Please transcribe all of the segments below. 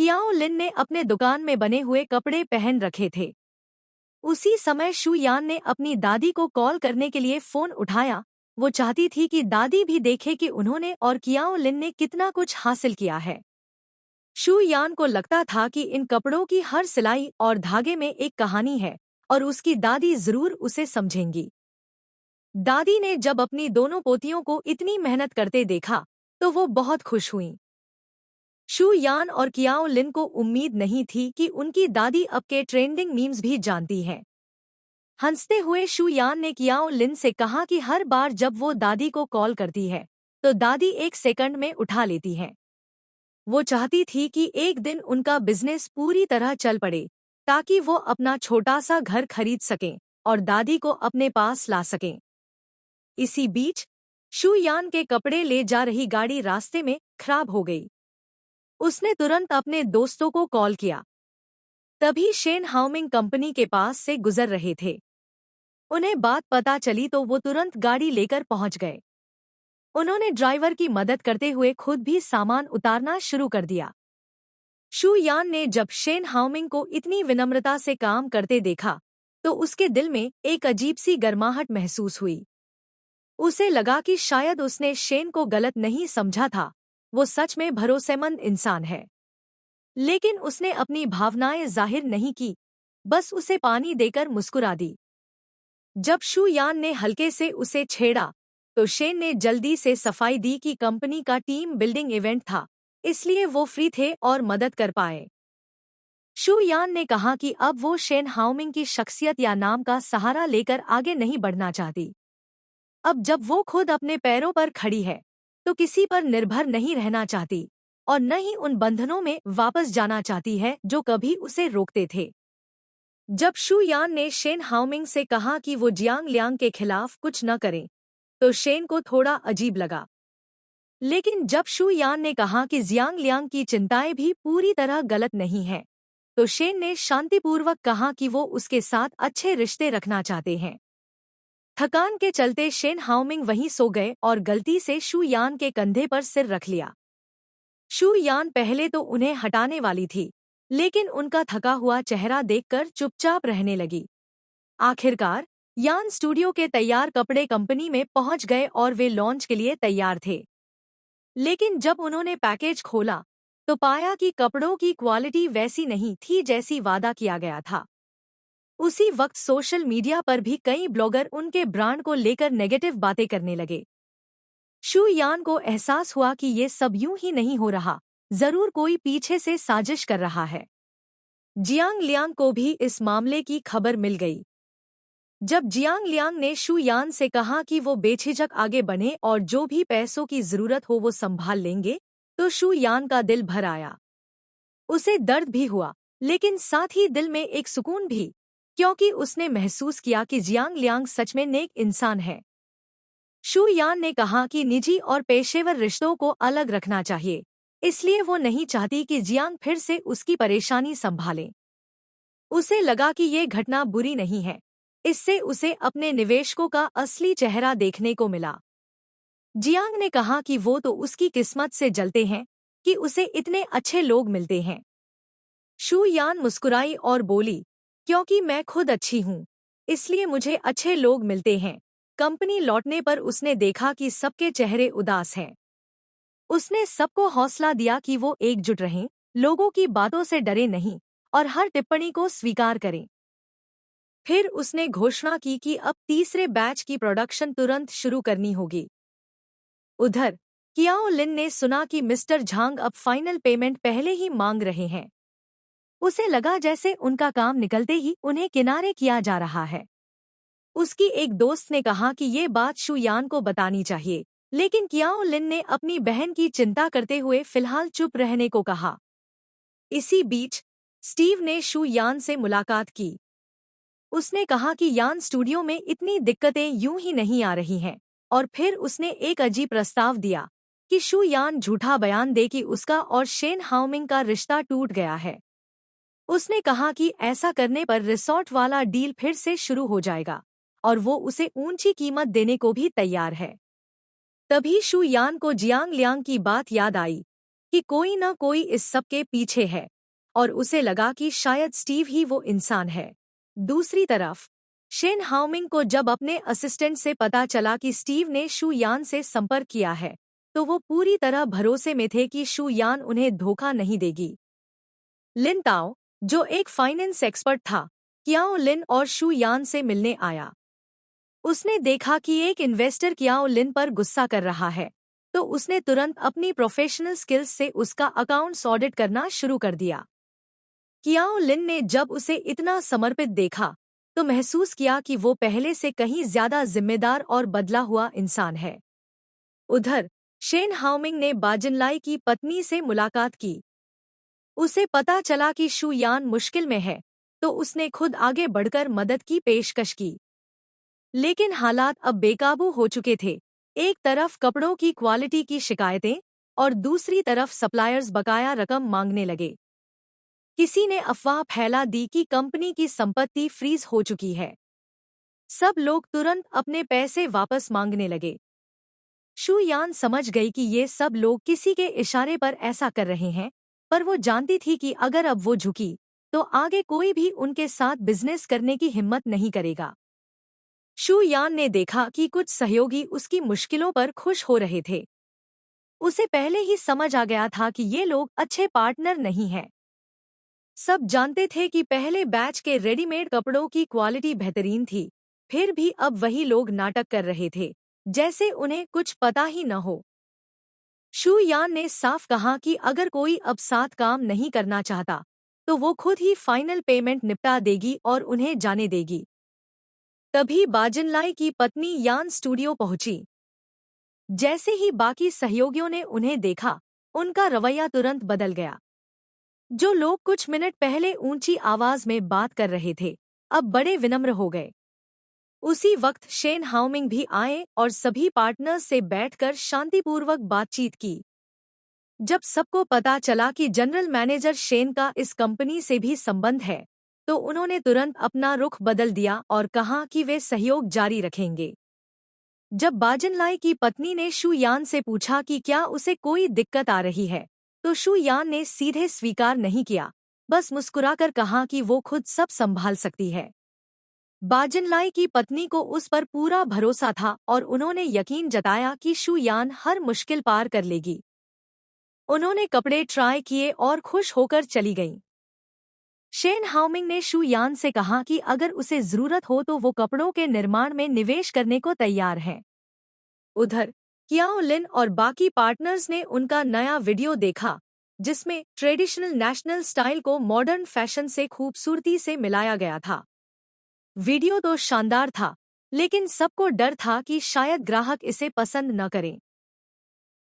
कियाओ लिन ने अपने दुकान में बने हुए कपड़े पहन रखे थे। उसी समय शू यान ने अपनी दादी को कॉल करने के लिए फोन उठाया। वो चाहती थी कि दादी भी देखे कि उन्होंने और कियाओ लिन ने कितना कुछ हासिल किया है। शू यान को लगता था कि इन कपड़ों की हर सिलाई और धागे में एक कहानी है और उसकी दादी जरूर उसे समझेंगी। दादी ने जब अपनी दोनों पोतियों को इतनी मेहनत करते देखा तो वो बहुत खुश हुईं। शू यान और कियाओ लिन को उम्मीद नहीं थी कि उनकी दादी अब के ट्रेंडिंग मीम्स भी जानती हैं। हंसते हुए शू यान ने कियाओ लिन से कहा कि हर बार जब वो दादी को कॉल करती है तो दादी 1 सेकंड में उठा लेती हैं। वो चाहती थी कि एक दिन उनका बिजनेस पूरी तरह चल पड़े ताकि वो अपना छोटा सा घर खरीद सकें और दादी को अपने पास ला सकें। इसी बीच शू यान के कपड़े ले जा रही गाड़ी रास्ते में खराब हो गई। उसने तुरंत अपने दोस्तों को कॉल किया। तभी शेन हाउमिंग कंपनी के पास से गुजर रहे थे। उन्हें बात पता चली तो वो तुरंत गाड़ी लेकर पहुंच गए। उन्होंने ड्राइवर की मदद करते हुए खुद भी सामान उतारना शुरू कर दिया। शू यान ने जब शेन हाउमिंग को इतनी विनम्रता से काम करते देखा तो उसके दिल में एक अजीब सी गर्माहट महसूस हुई। उसे लगा कि शायद उसने शेन को गलत नहीं समझा था, वो सच में भरोसेमंद इंसान है। लेकिन उसने अपनी भावनाएं जाहिर नहीं की, बस उसे पानी देकर मुस्कुरा दी। जब शू यान ने हल्के से उसे छेड़ा तो शेन ने जल्दी से सफाई दी कि कंपनी का टीम बिल्डिंग इवेंट था, इसलिए वो फ्री थे और मदद कर पाए। शू यान ने कहा कि अब वो शेन हाउमिंग की शख्सियत या नाम का सहारा लेकर आगे नहीं बढ़ना चाहती। अब जब वो खुद अपने पैरों पर खड़ी है तो किसी पर निर्भर नहीं रहना चाहती और न ही उन बंधनों में वापस जाना चाहती है जो कभी उसे रोकते थे। जब शू यान ने शेन हाउमिंग से कहा कि वो जियांग लियांग के खिलाफ कुछ न करें तो शेन को थोड़ा अजीब लगा। लेकिन जब शू यान ने कहा कि जियांग लियांग की चिंताएं भी पूरी तरह गलत नहीं हैं, तो शेन ने शांतिपूर्वक कहा कि वो उसके साथ अच्छे रिश्ते रखना चाहते हैं। थकान के चलते शेन हाउमिंग वहीं सो गए और गलती से शू यान के कंधे पर सिर रख लिया। शू यान पहले तो उन्हें हटाने वाली थी, लेकिन उनका थका हुआ चेहरा देखकर चुपचाप रहने लगी। आखिरकार यान स्टूडियो के तैयार कपड़े कंपनी में पहुंच गए और वे लॉन्च के लिए तैयार थे। लेकिन जब उन्होंने पैकेज खोला तो पाया कि कपड़ों की क्वालिटी वैसी नहीं थी जैसी वादा किया गया था। उसी वक्त सोशल मीडिया पर भी कई ब्लॉगर उनके ब्रांड को लेकर नेगेटिव बातें करने लगे। शू यान को एहसास हुआ कि ये सब यूं ही नहीं हो रहा, जरूर कोई पीछे से साजिश कर रहा है। जियांग लियांग को भी इस मामले की खबर मिल गई। जब जियांग लियांग ने शू यान से कहा कि वो बेझिझक आगे बढ़े और जो भी पैसों की जरूरत हो वो संभाल लेंगे, तो शू यान का दिल भर आया। उसे दर्द भी हुआ, लेकिन साथ ही दिल में एक सुकून भी, क्योंकि उसने महसूस किया कि जियांग लियांग सच में नेक इंसान है। शू यान ने कहा कि निजी और पेशेवर रिश्तों को अलग रखना चाहिए, इसलिए वो नहीं चाहती कि जियांग फिर से उसकी परेशानी संभाले। उसे लगा कि ये घटना बुरी नहीं है, इससे उसे अपने निवेशकों का असली चेहरा देखने को मिला। जियांग ने कहा कि वो तो उसकी किस्मत से जलते हैं कि उसे इतने अच्छे लोग मिलते हैं। शू यान मुस्कुराई और बोली, क्योंकि मैं खुद अच्छी हूँ, इसलिए मुझे अच्छे लोग मिलते हैं। कंपनी लौटने पर उसने देखा कि सबके चेहरे उदास हैं। उसने सबको हौसला दिया कि वो एकजुट रहें, लोगों की बातों से डरे नहीं और हर टिप्पणी को स्वीकार करें। फिर उसने घोषणा की कि अब तीसरे बैच की प्रोडक्शन तुरंत शुरू करनी होगी। उधर कियाओ लिन ने सुना कि मिस्टर झांग अब फाइनल पेमेंट पहले ही मांग रहे हैं। उसे लगा जैसे उनका काम निकलते ही उन्हें किनारे किया जा रहा है। उसकी एक दोस्त ने कहा कि ये बात शू यान को बतानी चाहिए, लेकिन कियाओ लिन ने अपनी बहन की चिंता करते हुए फिलहाल चुप रहने को कहा। इसी बीच स्टीव ने शू यान से मुलाकात की। उसने कहा कि यान स्टूडियो में इतनी दिक्कतें यूं ही नहीं आ रही हैं, और फिर उसने एक अजीब प्रस्ताव दिया कि शू यान झूठा बयान दे कि उसका और शेन हाउमिंग का रिश्ता टूट गया है। उसने कहा कि ऐसा करने पर रिसॉर्ट वाला डील फिर से शुरू हो जाएगा और वो उसे ऊंची कीमत देने को भी तैयार है। तभी शू यान को जियांग लियांग की बात याद आई। कि कोई न कोई इस सब के पीछे है, और उसे लगा कि शायद स्टीव ही वो इंसान है। दूसरी तरफ शेन हाउमिंग को जब अपने असिस्टेंट से पता चला कि स्टीव ने शू यान से संपर्क किया है, तो वो पूरी तरह भरोसे में थे कि शू यान उन्हें धोखा नहीं देगी। लिन ताओ, जो एक फाइनेंस एक्सपर्ट था, कियाओ लिन और शू यान से मिलने आया। उसने देखा कि एक इन्वेस्टर कियाओ लिन पर गुस्सा कर रहा है, तो उसने तुरंत अपनी प्रोफेशनल स्किल्स से उसका अकाउंट्स ऑडिट करना शुरू कर दिया। कियाओ लिन ने जब उसे इतना समर्पित देखा, तो महसूस किया कि वो पहले से कहीं ज्यादा जिम्मेदार और बदला हुआ इंसान है। उधर शेन हाउमिंग ने बाजिनलाई की पत्नी से मुलाकात की। उसे पता चला कि शू यान मुश्किल में है, तो उसने खुद आगे बढ़कर मदद की पेशकश की। लेकिन हालात अब बेकाबू हो चुके थे। एक तरफ कपड़ों की क्वालिटी की शिकायतें और दूसरी तरफ सप्लायर्स बकाया रकम मांगने लगे। किसी ने अफवाह फैला दी कि कंपनी की संपत्ति फ्रीज हो चुकी है। सब लोग तुरंत अपने पैसे वापस मांगने लगे। शू यान समझ गई कि ये सब लोग किसी के इशारे पर ऐसा कर रहे हैं, पर वो जानती थी कि अगर अब वो झुकी, तो आगे कोई भी उनके साथ बिजनेस करने की हिम्मत नहीं करेगा। शू यान ने देखा कि कुछ सहयोगी उसकी मुश्किलों पर खुश हो रहे थे। उसे पहले ही समझ आ गया था कि ये लोग अच्छे पार्टनर नहीं हैं। सब जानते थे कि पहले बैच के रेडीमेड कपड़ों की क्वालिटी बेहतरीन थी, फिर भी अब वही लोग नाटक कर रहे थे, जैसे उन्हें कुछ पता ही न हो। शू यान ने साफ कहा कि अगर कोई अब साथ काम नहीं करना चाहता, तो वो खुद ही फाइनल पेमेंट निपटा देगी और उन्हें जाने देगी। तभी बाजिनलाई की पत्नी यान स्टूडियो पहुंची। जैसे ही बाकी सहयोगियों ने उन्हें देखा, उनका रवैया तुरंत बदल गया। जो लोग कुछ मिनट पहले ऊंची आवाज में बात कर रहे थे, अब बड़े विनम्र हो गए। उसी वक्त शेन हाउमिंग भी आए और सभी पार्टनर्स से बैठकर शांतिपूर्वक बातचीत की। जब सबको पता चला कि जनरल मैनेजर शेन का इस कंपनी से भी संबंध है, तो उन्होंने तुरंत अपना रुख बदल दिया और कहा कि वे सहयोग जारी रखेंगे। जब बाजिनलाई की पत्नी ने शू यान से पूछा कि क्या उसे कोई दिक्कत आ रही है, तो शू यान ने सीधे स्वीकार नहीं किया, बस मुस्कुराकर कहा कि वो खुद सब संभाल सकती है। बाजिनलाई की पत्नी को उस पर पूरा भरोसा था और उन्होंने यकीन जताया कि शू यान हर मुश्किल पार कर लेगी। उन्होंने कपड़े ट्राई किए और खुश होकर चली गईं। शेन हाउमिंग ने शू यान से कहा कि अगर उसे जरूरत हो तो वो कपड़ों के निर्माण में निवेश करने को तैयार है। उधर कियाओ लिन और बाकी पार्टनर्स ने उनका नया वीडियो देखा, जिसमें ट्रेडिशनल नेशनल स्टाइल को मॉडर्न फैशन से खूबसूरती से मिलाया गया था। वीडियो तो शानदार था, लेकिन सबको डर था कि शायद ग्राहक इसे पसंद न करें।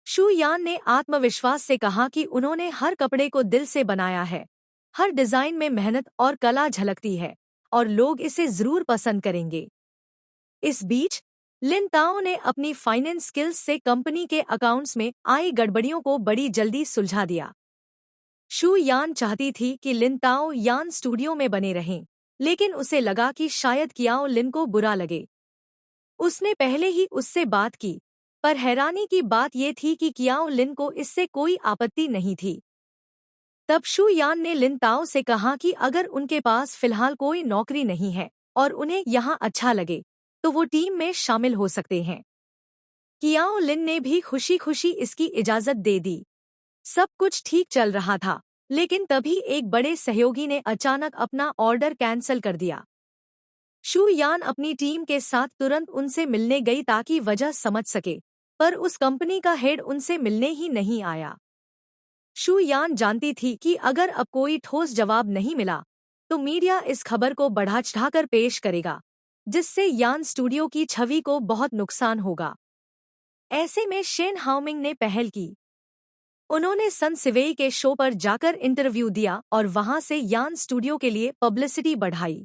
शू यान ने आत्मविश्वास से कहा कि उन्होंने हर कपड़े को दिल से बनाया है, हर डिजाइन में मेहनत और कला झलकती है, और लोग इसे जरूर पसंद करेंगे। इस बीच लिन ताओ ने अपनी फाइनेंस स्किल्स से कंपनी के अकाउंट्स में आई गड़बड़ियों को बड़ी जल्दी सुलझा दिया। शू यान चाहती थी कि लिन ताओ यान स्टूडियो में बने रहें, लेकिन उसे लगा कि शायद कियाओ लिन को बुरा लगे। उसने पहले ही उससे बात की, पर हैरानी की बात यह थी कि कियाओ लिन को इससे कोई आपत्ति नहीं थी। तब शू यान ने लिन ताओ से कहा कि अगर उनके पास फिलहाल कोई नौकरी नहीं है और उन्हें यहाँ अच्छा लगे, तो वो टीम में शामिल हो सकते हैं। कियाओ लिन ने भी खुशी खुशी इसकी इजाजत दे दी। सब कुछ ठीक चल रहा था, लेकिन तभी एक बड़े सहयोगी ने अचानक अपना ऑर्डर कैंसिल कर दिया। शू यान अपनी टीम के साथ तुरंत उनसे मिलने गई ताकि वजह समझ सके, पर उस कंपनी का हेड उनसे मिलने ही नहीं आया। शू यान जानती थी कि अगर अब कोई ठोस जवाब नहीं मिला, तो मीडिया इस खबर को बढ़ा चढ़ाकर पेश करेगा, जिससे यान स्टूडियो की छवि को बहुत नुकसान होगा। ऐसे में शेन हाउमिंग ने पहल की। उन्होंने सन सिवेई के शो पर जाकर इंटरव्यू दिया और वहां से यान स्टूडियो के लिए पब्लिसिटी बढ़ाई।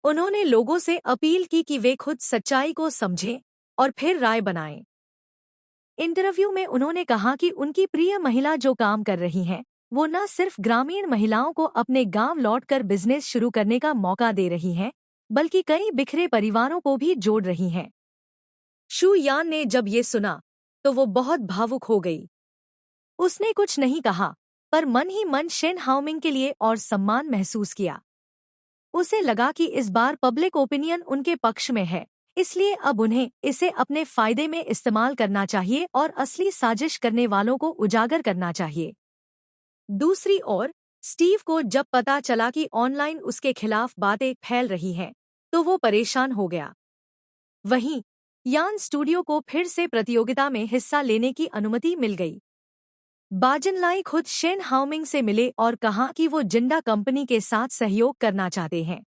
उन्होंने लोगों से अपील की कि वे खुद सच्चाई को समझें और फिर राय बनाएं। इंटरव्यू में उन्होंने कहा कि उनकी प्रिय महिला जो काम कर रही हैं, वो न सिर्फ ग्रामीण महिलाओं को अपने गांव लौटकर बिजनेस शुरू करने का मौका दे रही हैं, बल्कि कई बिखरे परिवारों को भी जोड़ रही हैं। शू यान ने जब ये सुना, तो वो बहुत भावुक हो गई। उसने कुछ नहीं कहा, पर मन ही मन शेन हाओमिंग के लिए और सम्मान महसूस किया। उसे लगा कि इस बार पब्लिक ओपिनियन उनके पक्ष में है, इसलिए अब उन्हें इसे अपने फायदे में इस्तेमाल करना चाहिए और असली साजिश करने वालों को उजागर करना चाहिए। दूसरी ओर स्टीव को जब पता चला कि ऑनलाइन उसके खिलाफ बातें फैल रही हैं, तो वो परेशान हो गया। वहीं यान स्टूडियो को फिर से प्रतियोगिता में हिस्सा लेने की अनुमति मिल गई। बाजनलाई खुद शेन हाओमिंग से मिले और कहा कि वो जिंडा कंपनी के साथ सहयोग करना चाहते हैं।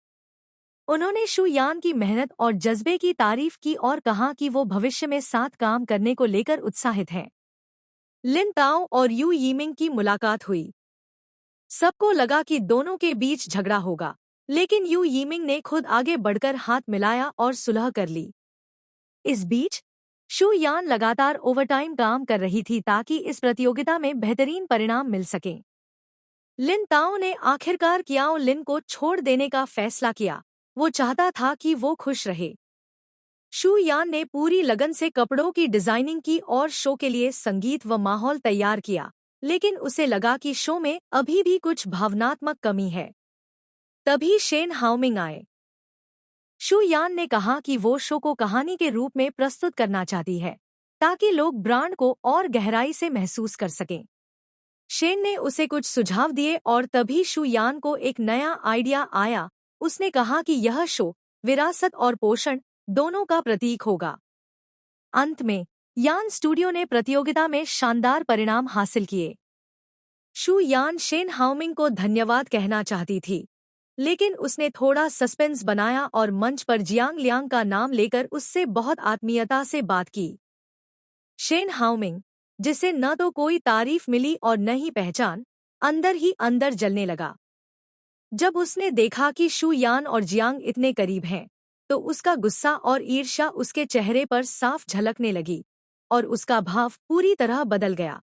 उन्होंने शू यान की मेहनत और जज्बे की तारीफ की और कहा कि वो भविष्य में साथ काम करने को लेकर उत्साहित हैं। लिन ताओ और यू यीमिंग की मुलाकात हुई। सबको लगा कि दोनों के बीच झगड़ा होगा, लेकिन यू यीमिंग ने खुद आगे बढ़कर हाथ मिलाया और सुलह कर ली। इस बीच शू यान लगातार ओवरटाइम काम कर रही थी ताकि इस प्रतियोगिता में बेहतरीन परिणाम मिल सकें। लिन ताओ ने आखिरकार कियाओ लिन को छोड़ देने का फैसला किया। वो चाहता था कि वो खुश रहे। शू यान ने पूरी लगन से कपड़ों की डिजाइनिंग की और शो के लिए संगीत व माहौल तैयार किया, लेकिन उसे लगा कि शो में अभी भी कुछ भावनात्मक कमी है। तभी शेन हाओमिंग आए। शू यान ने कहा कि वो शो को कहानी के रूप में प्रस्तुत करना चाहती है, ताकि लोग ब्रांड को और गहराई से महसूस कर सकें। शेन ने उसे कुछ सुझाव दिए और तभी शू यान को एक नया आइडिया आया। उसने कहा कि यह शो विरासत और पोषण दोनों का प्रतीक होगा। अंत में यान स्टूडियो ने प्रतियोगिता में शानदार परिणाम हासिल किए। शू यान शेन हाओमिंग को धन्यवाद कहना चाहती थी, लेकिन उसने थोड़ा सस्पेंस बनाया और मंच पर जियांग लियांग का नाम लेकर उससे बहुत आत्मीयता से बात की। शेन हाओमिंग, जिसे न तो कोई तारीफ मिली और न ही पहचान, अंदर ही अंदर जलने लगा। जब उसने देखा कि शू यान और जियांग इतने करीब हैं, तो उसका गुस्सा और ईर्ष्या उसके चेहरे पर साफ झलकने लगी और उसका भाव पूरी तरह बदल गया।